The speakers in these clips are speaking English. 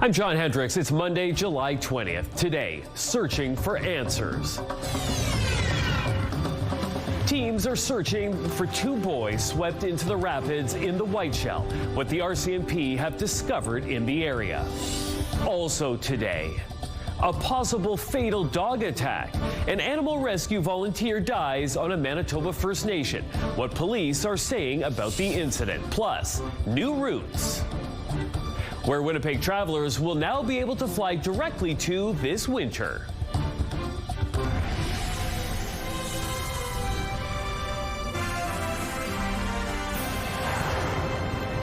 I'm John Hendricks. It's Monday, July 20th. Today, searching for answers. Teams are searching for two boys swept into the rapids in the Whiteshell, what the RCMP have discovered in the area. Also today, a possible fatal dog attack. An animal rescue volunteer dies on a Manitoba First Nation. What police are saying about the incident. Plus, new routes where Winnipeg travelers will now be able to fly directly to this winter.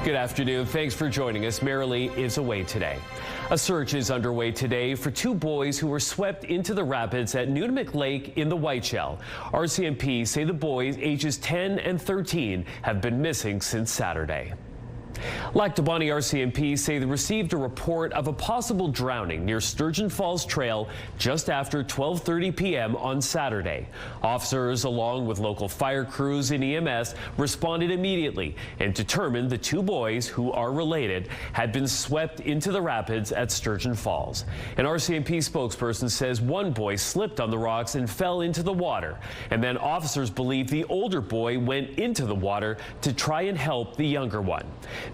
Good afternoon. Thanks for joining us. Merrily is away today. A search is underway today for two boys who were swept into the rapids at Nunavik Lake in the Whiteshell. RCMP say the boys, ages 10 and 13, have been missing since Saturday. Lac du Bonnet RCMP say they received a report of a possible drowning near Sturgeon Falls Trail just after 12:30 p.m. on Saturday. Officers, along with local fire crews and EMS, responded immediately and determined the two boys, who are related, had been swept into the rapids at Sturgeon Falls. An RCMP spokesperson says one boy slipped on the rocks and fell into the water, and then officers believe the older boy went into the water to try and help the younger one.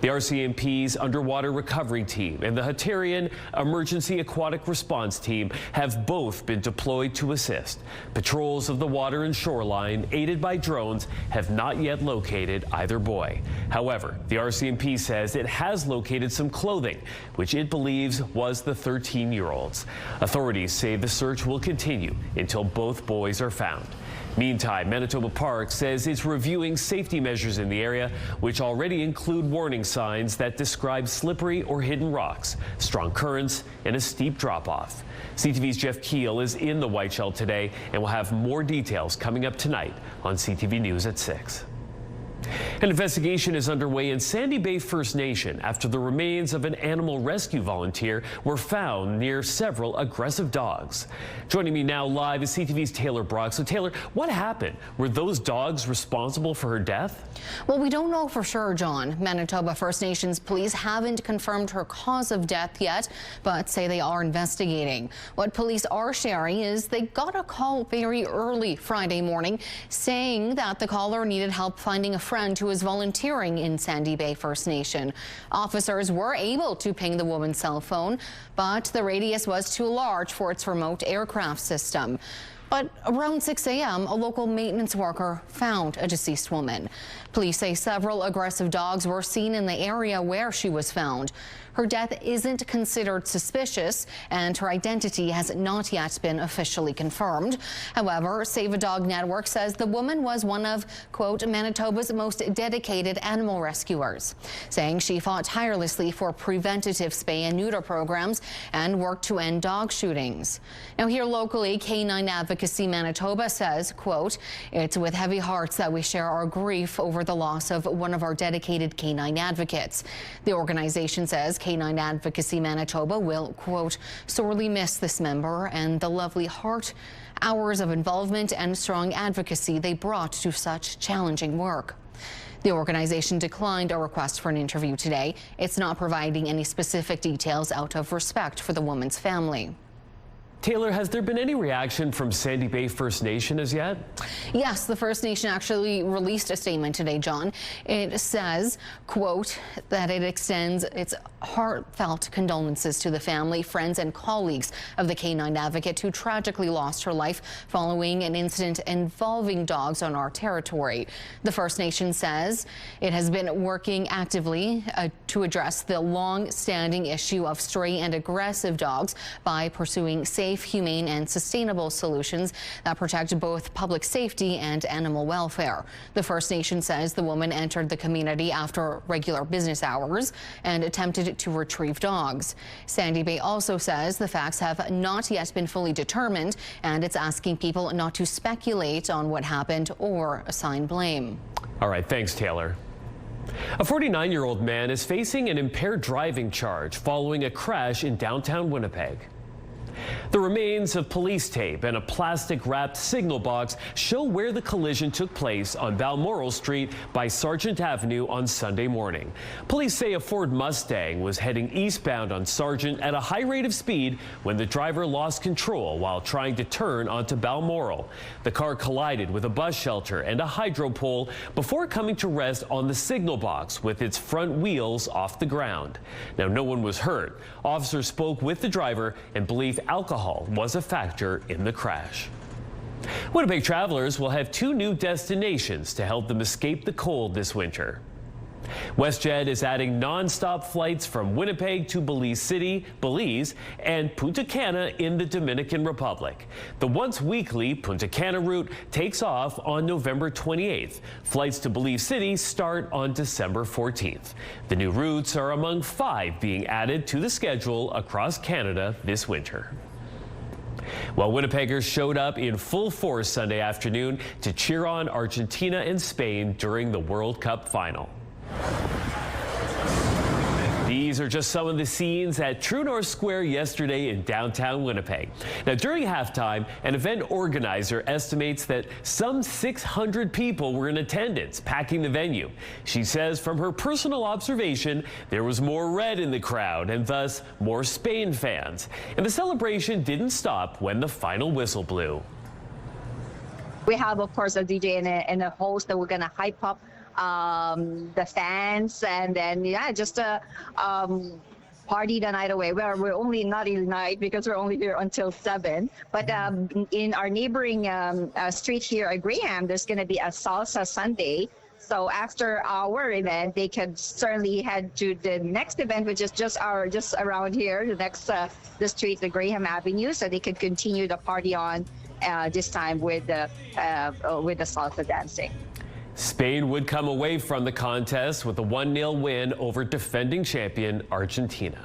The RCMP's underwater recovery team and the Hatarian Emergency Aquatic Response Team have both been deployed to assist. Patrols of the water and shoreline, aided by drones, have not yet located either boy. However, the RCMP says it has located some clothing, which it believes was the 13-year-old's. Authorities say the search will continue until both boys are found. Meantime, Manitoba Park says it's reviewing safety measures in the area, which already include warning signs that describe slippery or hidden rocks, strong currents, and a steep drop-off. CTV's Jeff Keel is in the Whiteshell today, and we'll have more details coming up tonight on CTV News at 6. An investigation is underway in Sandy Bay First Nation after the remains of an animal rescue volunteer were found near several aggressive dogs. Joining me now live is CTV's Taylor Brock. So Taylor, what happened? Were those dogs responsible for her death? Well, we don't know for sure, John. Manitoba First Nations police haven't confirmed her cause of death yet, but say they are investigating. What police are sharing is they got a call very early Friday morning saying that the caller needed help finding a friend who was volunteering in Sandy Bay First Nation. Officers were able to ping the woman's cell phone, but the radius was too large for its remote aircraft system. But around 6 a.m., a local maintenance worker found a deceased woman. Police say several aggressive dogs were seen in the area where she was found. Her death isn't considered suspicious, and her identity has not yet been officially confirmed. However, Save a Dog Network says the woman was one of, quote, Manitoba's most dedicated animal rescuers, saying she fought tirelessly for preventative spay and neuter programs and worked to end dog shootings. Now, here locally, Canine Advocacy Manitoba says, quote, it's with heavy hearts that we share our grief over the loss of one of our dedicated canine advocates. The organization says Canine Advocacy Manitoba will, quote, sorely miss this member and the lovely heart, hours of involvement and strong advocacy they brought to such challenging work. The organization declined a request for an interview today. It's not providing any specific details out of respect for the woman's family. Taylor, has there been any reaction from Sandy Bay First Nation as yet? Yes, the First Nation actually released a statement today, John. It says, quote, that it extends its heartfelt condolences to the family, friends and colleagues of the canine advocate who tragically lost her life following an incident involving dogs on our territory. The First Nation says it has been working actively to address the long-standing issue of stray and aggressive dogs by pursuing safe, humane and sustainable solutions that protect both public safety and animal welfare. The First Nation says the woman entered the community after regular business hours and attempted to retrieve dogs. Sandy Bay also says the facts have not yet been fully determined, and it's asking people not to speculate on what happened or assign blame. All right, thanks, Taylor. A 49-year-old man is facing an impaired driving charge following a crash in downtown Winnipeg. The remains of police tape and a plastic-wrapped signal box show where the collision took place on Balmoral Street by Sargent Avenue on Sunday morning. Police say a Ford Mustang was heading eastbound on Sargent at a high rate of speed when the driver lost control while trying to turn onto Balmoral. The car collided with a bus shelter and a hydro pole before coming to rest on the signal box with its front wheels off the ground. Now, no one was hurt. Officers spoke with the driver and believe alcohol was a factor in the crash. Winnipeg travelers will have 2 new destinations to help them escape the cold this winter. WestJet is adding non-stop flights from Winnipeg to Belize City, Belize, and Punta Cana in the Dominican Republic. The once-weekly Punta Cana route takes off on November 28th. Flights to Belize City start on December 14th. The new routes are among 5 being added to the schedule across Canada this winter. Well, Winnipeggers showed up in full force Sunday afternoon to cheer on Argentina and Spain during the World Cup final. These are just some of the scenes at True North Square yesterday in downtown Winnipeg. Now, during halftime, an event organizer estimates that some 600 people were in attendance, packing the venue. She says from her personal observation, there was more red in the crowd and thus more Spain fans. And the celebration didn't stop when the final whistle blew. We have, of course, a DJ and a host that we're going to hype up the fans, and then just a party the night away. We're only not in night because we're only here until 7. But in our neighboring street here at Graham, there's going to be a salsa Sunday. So after our event, they could certainly head to the next event, which is just around here, the street, the Graham Avenue, so they could continue the party on this time with the salsa dancing. Spain would come away from the contest with a 1-0 win over defending champion Argentina.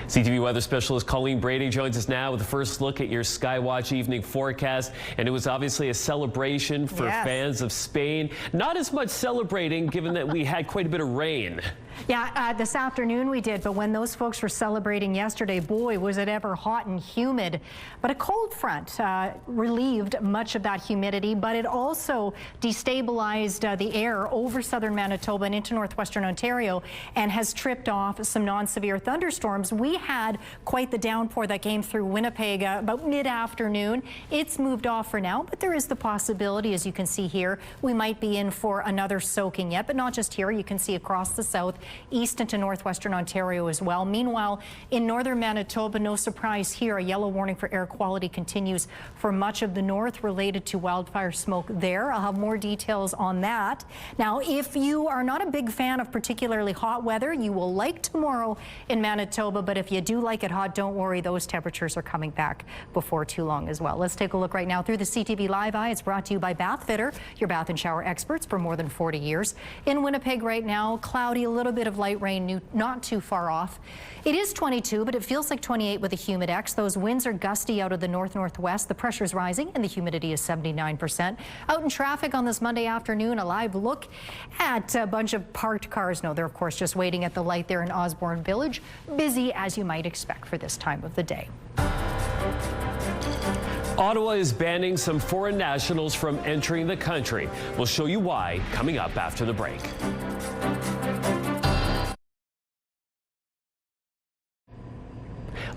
CTV weather specialist Colleen Brady joins us now with the first look at your Skywatch evening forecast. And it was obviously a celebration for fans of Spain. Not as much celebrating given that we had quite a bit of rain. Yeah, this afternoon we did, but when those folks were celebrating yesterday, boy, was it ever hot and humid. But a cold front relieved much of that humidity, but it also destabilized the air over southern Manitoba and into northwestern Ontario and has tripped off some non-severe thunderstorms. We had quite the downpour that came through Winnipeg about mid-afternoon. It's moved off for now, but there is the possibility, as you can see here, we might be in for another soaking yet, but not just here. You can see across the south, east into northwestern Ontario as well. Meanwhile, in northern Manitoba, no surprise here, a yellow warning for air quality continues for much of the north related to wildfire smoke there. I'll have more details on that. Now, if you are not a big fan of particularly hot weather, you will like tomorrow in Manitoba, but if you do like it hot, don't worry, those temperatures are coming back before too long as well. Let's take a look right now through the CTV Live Eye. It's brought to you by Bath Fitter, your bath and shower experts for more than 40 years. In Winnipeg right now, cloudy, a little bit of light rain, not too far off. It is 22, but it feels like 28 with a humidex. Those winds are gusty out of the north-northwest. The pressure's rising and the humidity is 79%. Out in traffic on this Monday afternoon, a live look at a bunch of parked cars. No, they're of course just waiting at the light there in Osborne Village. Busy as you might expect for this time of the day. Ottawa is banning some foreign nationals from entering the country. We'll show you why coming up after the break.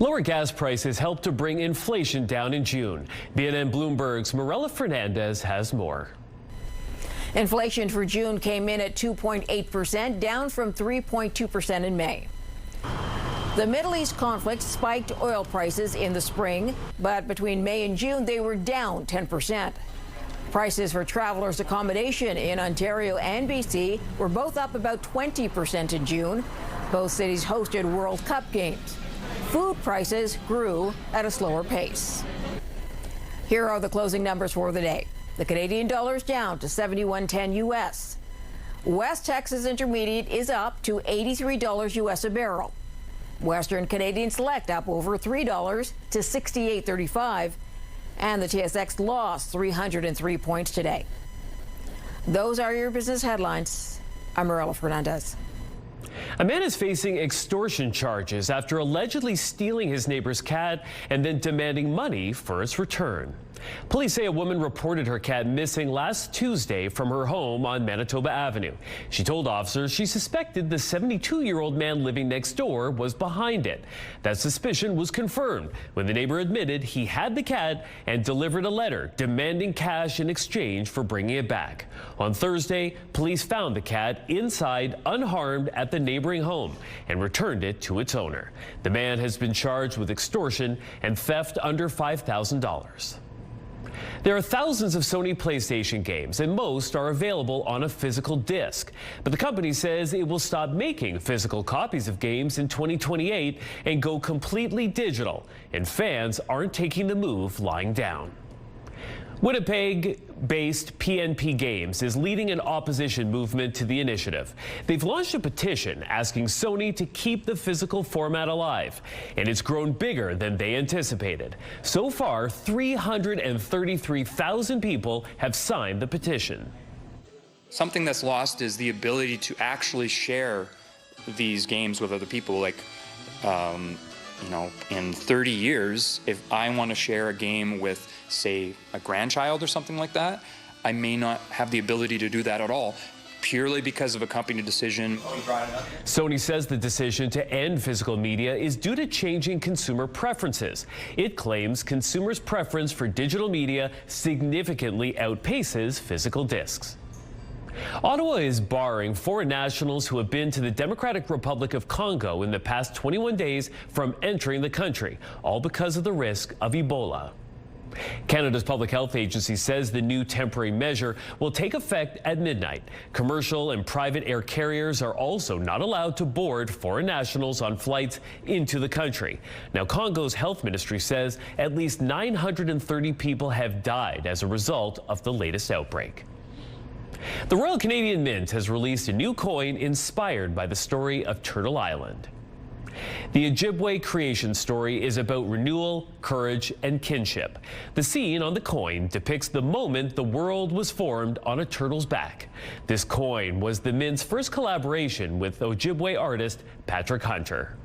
Lower gas prices helped to bring inflation down in June. BNN Bloomberg's Mirella Fernandez has more. Inflation for June came in at 2.8%, down from 3.2% in May. The Middle East conflict spiked oil prices in the spring, but between May and June, they were down 10%. Prices for travelers' accommodation in Ontario and BC were both up about 20% in June. Both cities hosted World Cup games. Food prices grew at a slower pace. Here are the closing numbers for the day. The Canadian dollar is down to 71.10 US. West Texas Intermediate is up to $83 US a barrel. Western Canadian Select up over $3 to $68.35. And the TSX lost 303 points today. Those are your business headlines. I'm Mirella Fernandez. A man is facing extortion charges after allegedly stealing his neighbor's cat and then demanding money for its return. Police say a woman reported her cat missing last Tuesday from her home on Manitoba Avenue. She told officers she suspected the 72-year-old man living next door was behind it. That suspicion was confirmed when the neighbor admitted he had the cat and delivered a letter demanding cash in exchange for bringing it back. On Thursday, police found the cat inside unharmed at the neighboring home and returned it to its owner. The man has been charged with extortion and theft under $5,000. There are thousands of Sony PlayStation games, and most are available on a physical disc. But the company says it will stop making physical copies of games in 2028 and go completely digital, and fans aren't taking the move lying down. Winnipeg-based PNP Games is leading an opposition movement to the initiative. They've launched a petition asking Sony to keep the physical format alive, and it's grown bigger than they anticipated. So far, 333,000 people have signed the petition. Something that's lost is the ability to actually share these games with other people. Like, you know, in 30 years, if I want to share a game with, say, a grandchild or something like that, I may not have the ability to do that at all, purely because of a company decision. Sony says the decision to end physical media is due to changing consumer preferences. It claims consumers' preference for digital media significantly outpaces physical discs. Ottawa is barring foreign nationals who have been to the Democratic Republic of Congo in the past 21 days from entering the country, all because of the risk of Ebola. Canada's Public Health Agency says the new temporary measure will take effect at midnight. Commercial and private air carriers are also not allowed to board foreign nationals on flights into the country. Now, Congo's health ministry says at least 930 people have died as a result of the latest outbreak. The Royal Canadian Mint has released a new coin inspired by the story of Turtle Island. The Ojibwe creation story is about renewal, courage, and kinship. The scene on the coin depicts the moment the world was formed on a turtle's back. This coin was the Mint's first collaboration with Ojibwe artist Patrick Hunter.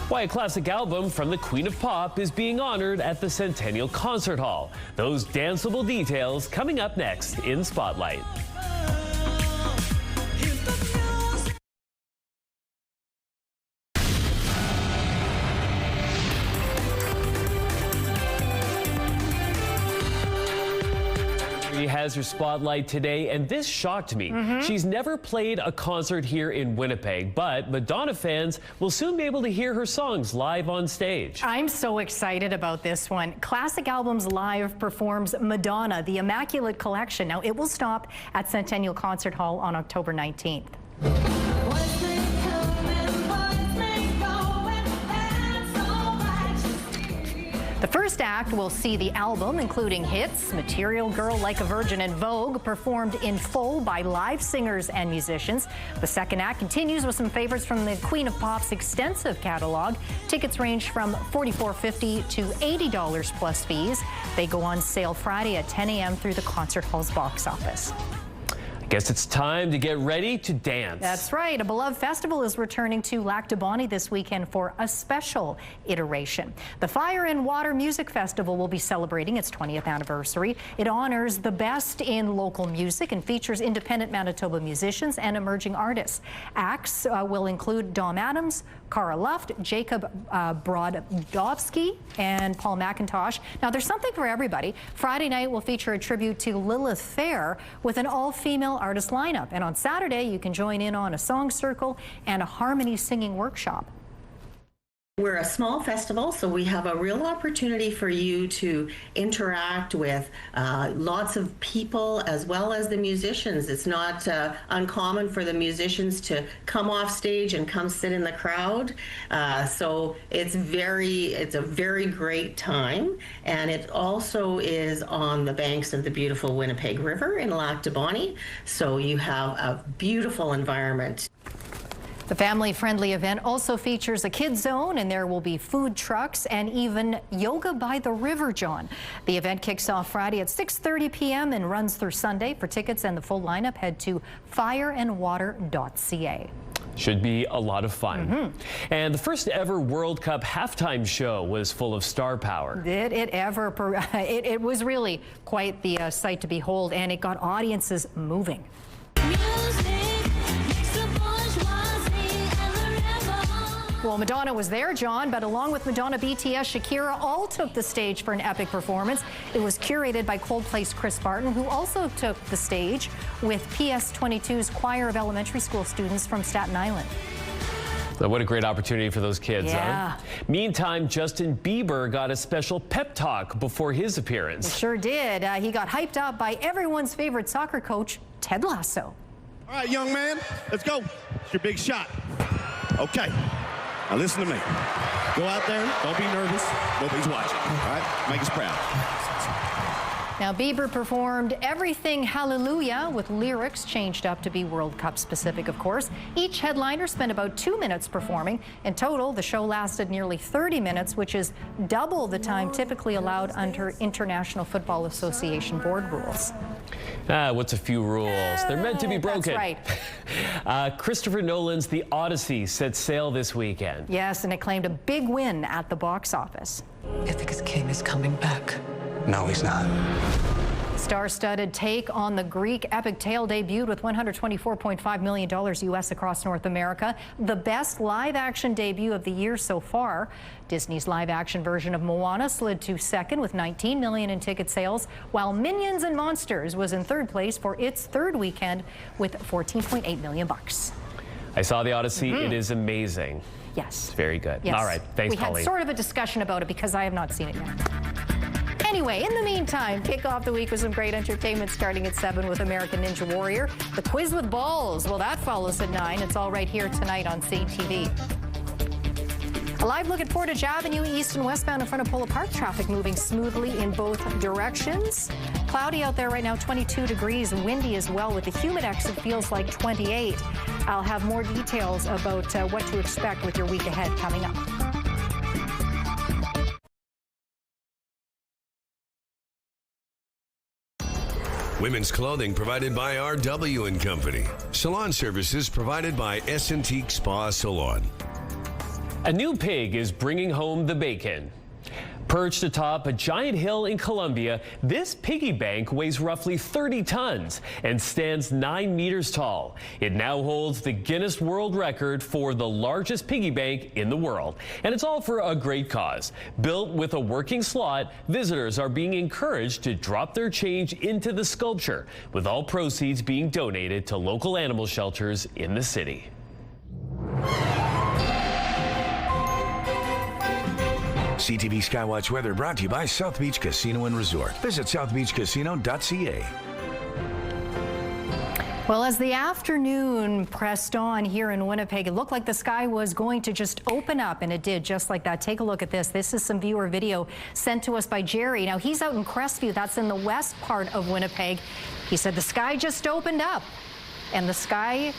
Why a classic album from the Queen of Pop is being honored at the Centennial Concert Hall. Those danceable details coming up next in Spotlight. Has her spotlight today, and this shocked me. She's never played a concert here in Winnipeg, but Madonna fans will soon be able to hear her songs live on stage. I'm so excited about this one. Classic Albums Live performs Madonna, the Immaculate Collection. Now, it will stop at Centennial Concert Hall on October 19th. The first act will see the album, including hits, Material Girl, Like a Virgin, and Vogue, performed in full by live singers and musicians. The second act continues with some favorites from the Queen of Pop's extensive catalog. Tickets range from $44.50 to $80 plus fees. They go on sale Friday at 10 a.m. through the concert hall's box office. Guess it's time to get ready to dance. That's right. A beloved festival is returning to Lac du Bonnet this weekend for a special iteration. The Fire and Water Music Festival will be celebrating its 20th anniversary. It honors the best in local music and features independent Manitoba musicians and emerging artists. Acts will include Dom Adams, Cara Luft, Jacob Brodowski, and Paul McIntosh. Now, there's something for everybody. Friday night will feature a tribute to Lilith Fair with an all-female artist lineup. And on Saturday, you can join in on a song circle and a harmony singing workshop. We're a small festival, so we have a real opportunity for you to interact with lots of people as well as the musicians. It's not uncommon for the musicians to come off stage and come sit in the crowd. So it's a very great time, and it also is on the banks of the beautiful Winnipeg River in Lac du Bonnet. So you have a beautiful environment. The family-friendly event also features a kids zone, and there will be food trucks and even yoga by the river, John. The event kicks off Friday at 6:30 p.m. and runs through Sunday. For tickets and the full lineup, head to fireandwater.ca. Should be a lot of fun. And the first ever World Cup halftime show was full of star power. Did it ever? It was really quite the sight to behold, and it got audiences moving. Well, Madonna was there, John, but along with Madonna, BTS, Shakira all took the stage for an epic performance. It was curated by Coldplay's Chris Barton, who also took the stage with PS22's choir of elementary school students from Staten Island. So what a great opportunity for those kids, Yeah. huh? Meantime, Justin Bieber got a special pep talk before his appearance. Sure did. He got hyped up by everyone's favorite soccer coach, Ted Lasso. All right, young man, let's go. It's your big shot. Okay. Now listen to me. Go out there. Don't be nervous. Nobody's watching. All right? Make us proud. Now, Bieber performed Everything Hallelujah with lyrics changed up to be World Cup specific, of course. Each headliner spent about 2 minutes performing. In total, the show lasted nearly 30 minutes, which is double the time typically allowed under International Football Association board rules. What's a few rules? They're meant to be broken. That's right. Christopher Nolan's The Odyssey set sail this weekend. Yes, and it claimed a big win at the box office. Ithaca's king is coming back. No, he's not. Star-studded take on the Greek epic tale debuted with $124.5 million U.S. across North America, the best live-action debut of the year so far. Disney's live-action version of Moana slid to second with $19 million in ticket sales, while Minions and Monsters was in third place for its third weekend with $14.8 million. I saw The Odyssey. It is amazing. Yes. It's very good. Yes. All right. Thanks, We had Colleen. sort of a discussion about it because I have not seen it yet. Anyway, in the meantime, kick off the week with some great entertainment starting at 7 with American Ninja Warrior. The Quiz with Balls, well, that follows at 9. It's all right here tonight on CTV. A live look at Portage Avenue, east and westbound in front of Polo Park. Traffic moving smoothly in both directions. Cloudy out there right now, 22 degrees, windy as well, with the humid exit feels like 28. I'll have more details about what to expect with your week ahead coming up. Women's clothing provided by RW & Company. Salon services provided by S&T Spa Salon. A new pig is bringing home the bacon. Perched atop a giant hill in Colombia, this piggy bank weighs roughly 30 tons and stands 9 meters tall. It now holds the Guinness World Record for the largest piggy bank in the world. And it's all for a great cause. Built with a working slot, visitors are being encouraged to drop their change into the sculpture, with all proceeds being donated to local animal shelters in the city. CTV Skywatch weather brought to you by South Beach Casino and Resort. Visit southbeachcasino.ca. Well, as the afternoon pressed on here in Winnipeg, it looked like the sky was going to just open up, and it did just like that. Take a look at this. This is some viewer video sent to us by Jerry. Now, he's out in Crestview. That's in the west part of Winnipeg. He said the sky just opened up, and the sky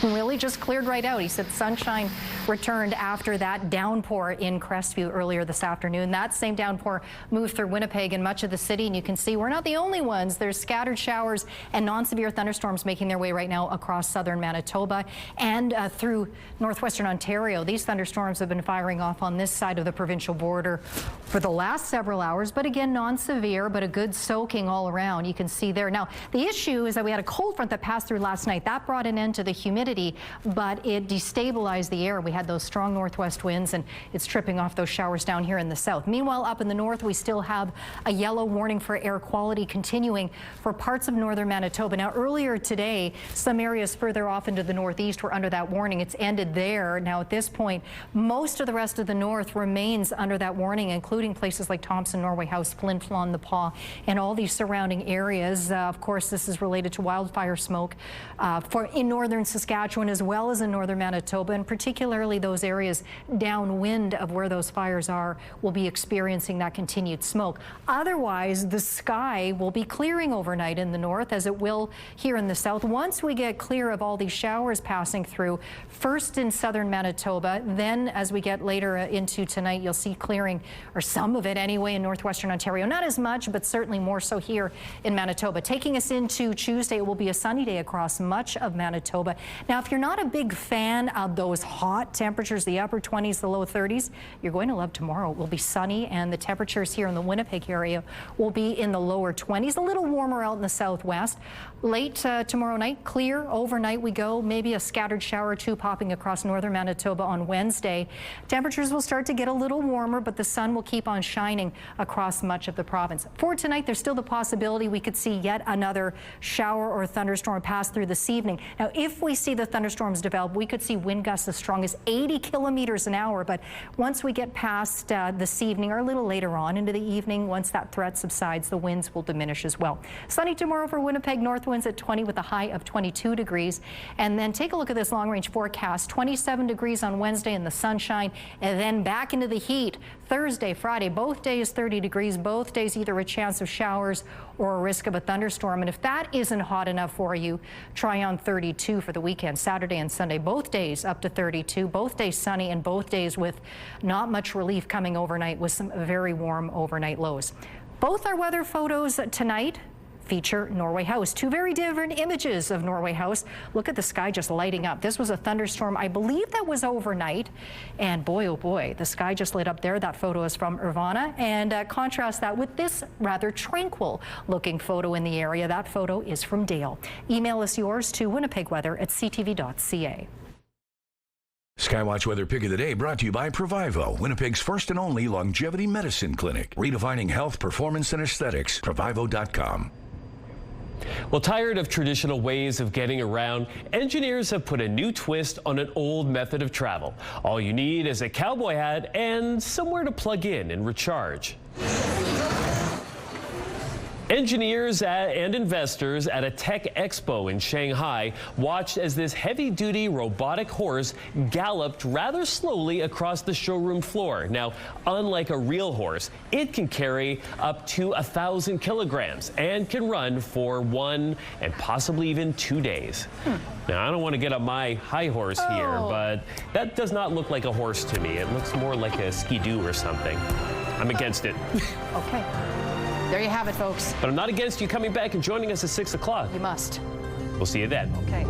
really just cleared right out. He said sunshine returned after that downpour in Crestview earlier this afternoon. That same downpour moved through Winnipeg and much of the city, and you can see we're not the only ones. There's scattered showers and non-severe thunderstorms making their way right now across southern Manitoba and through northwestern Ontario. These thunderstorms have been firing off on this side of the provincial border for the last several hours, but again, non-severe, but a good soaking all around. You can see there. Now, the issue is that we had a cold front that passed through last night. That brought an end to the humidity, but it destabilized the air. We had those strong northwest winds, and it's tripping off those showers down here in the south. Meanwhile, up in the north, we still have a yellow warning for air quality continuing for parts of northern Manitoba. Now, earlier today, some areas further off into the northeast were under that warning. It's ended there. Now, at this point, most of the rest of the north remains under that warning, including places like Thompson, Norway House, Flin Flon, the Paw, and all these surrounding areas. Of course, this is related to wildfire smoke in northern Saskatchewan. Saskatchewan as well as in northern Manitoba, and particularly those areas downwind of where those fires are will be experiencing that continued smoke. Otherwise, the sky will be clearing overnight in the north, as it will here in the south. Once we get clear of all these showers passing through, first in southern Manitoba, then as we get later into tonight, you'll see clearing, or some of it anyway, in northwestern Ontario. Not as much, but certainly more so here in Manitoba. Taking us into Tuesday, it will be a sunny day across much of Manitoba. Now, if you're not a big fan of those hot temperatures, the upper 20s, the low 30s, you're going to love tomorrow. It will be sunny, and the temperatures here in the Winnipeg area will be in the lower 20s, a little warmer out in the southwest. Late tomorrow night, clear. Overnight we go, maybe a scattered shower or two popping across northern Manitoba on Wednesday. Temperatures will start to get a little warmer, but the sun will keep on shining across much of the province. For tonight, there's still the possibility we could see yet another shower or thunderstorm pass through this evening. Now, if we see the thunderstorms develop, we could see wind gusts as strong as 80 kilometers an hour. But once we get past this evening, or a little later on into the evening, once that threat subsides, the winds will diminish as well. Sunny tomorrow for Winnipeg, north winds at 20 with a high of 22 degrees. And then take a look at this long-range forecast. 27 degrees on Wednesday in the sunshine, and then back into the heat Thursday, Friday, both days 30 degrees, both days either a chance of showers or a risk of a thunderstorm. And if that isn't hot enough for you, try on 32 for the weekend, Saturday and Sunday, both days up to 32, both days sunny, and both days with not much relief coming overnight with some very warm overnight lows. Both our weather photos tonight feature Norway House. Two very different images of Norway House. Look at the sky just lighting up. This was a thunderstorm. I believe that was overnight. And boy, oh boy, the sky just lit up there. That photo is from Urbana. And contrast that with this rather tranquil looking photo in the area. That photo is from Dale. Email us yours to winnipegweather@ctv.ca. Skywatch Weather Pick of the Day brought to you by Provivo, Winnipeg's first and only longevity medicine clinic. Redefining health, performance, and aesthetics. Provivo.com. Well, tired of traditional ways of getting around, engineers have put a new twist on an old method of travel. All you need is a cowboy hat and somewhere to plug in and recharge. Engineers and investors at a tech expo in Shanghai watched as this heavy-duty robotic horse galloped rather slowly across the showroom floor. Now, unlike a real horse, it can carry up to 1,000 kilograms and can run for 1 and possibly even 2 days. Now, I don't want to get up my high horse here, but that does not look like a horse to me. It looks more like a skidoo or something. I'm against it. Okay. There you have it, folks. But I'm not against you coming back and joining us at 6 o'clock. You must. We'll see you then. Okay.